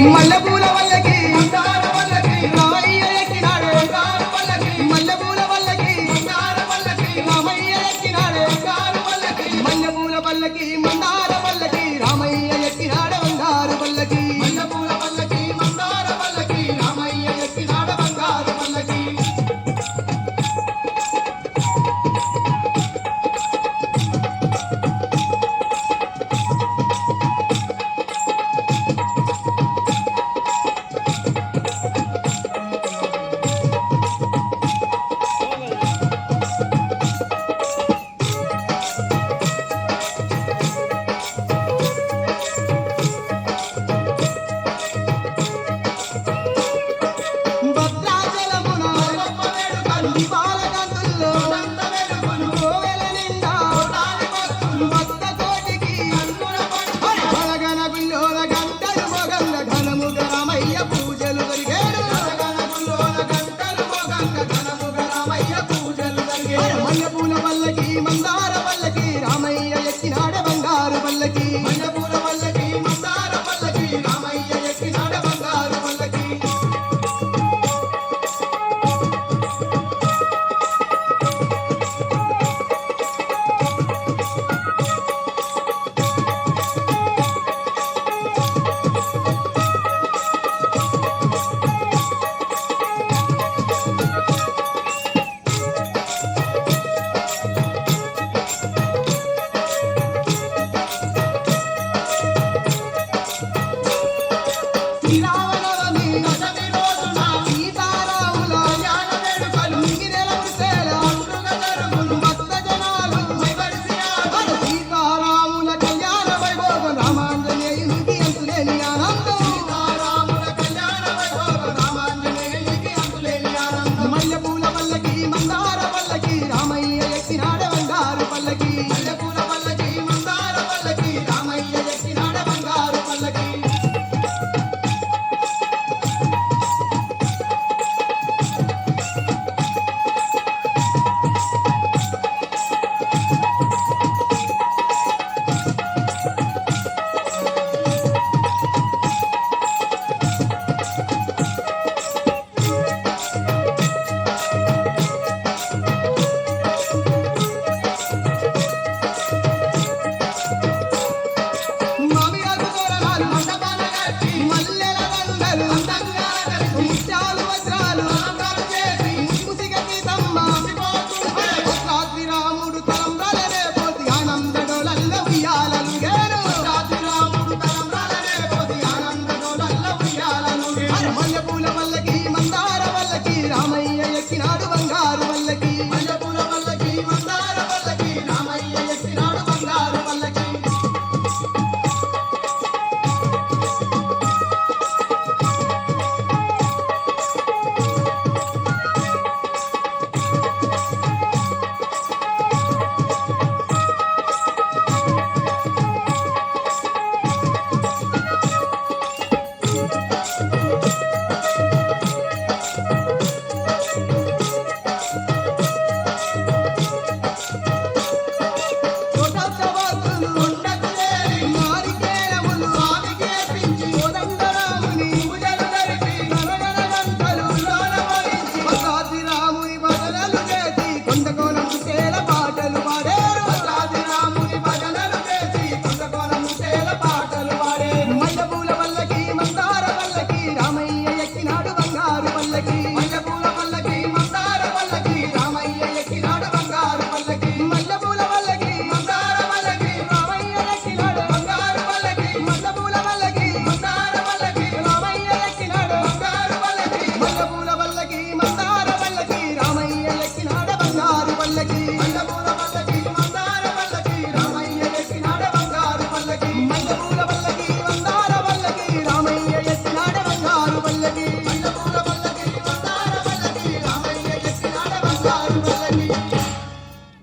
మల్లెపూల వల్లకి రామయ్య ఎక్కినాడే మల్లెపూల వల్లకి రామయ్య ఎక్కినాడే మల్లెపూల వల్లకి మందార వల్లకి రామయ్య ఎక్కినాడ బంగారు వల్లకి మల్లెపూల వల్లకి మందార వల్లకి రామయ్య ఎక్కినాడ బంగారు వల్లకి భద్రాచలమున గొప్ప వేడుకలు దీపాలకాంతుల్లో దంత వెలుగులు కోవెల నిండా కోటాది భక్తులు భక్త కోటికి కన్నుల పండుగ బలగన గుల్లోల గంటలు మొగంగ ఘనముగ రామయ్య పూజలు జరిగేడు గణగుల్లోన గంటలు మోగంగ ఘనముగ రామయ్య పూజలు జరిగేను మల్లెపూల వల్లకి మందార వల్లకి రామయ్య ఎక్కినాడ బంగారు వల్లకి మల్లెపూల వల్లకి మందార వల్లకి రామయ్య ఎక్కినాడ బంగారు వల్లకి శ్రీరామ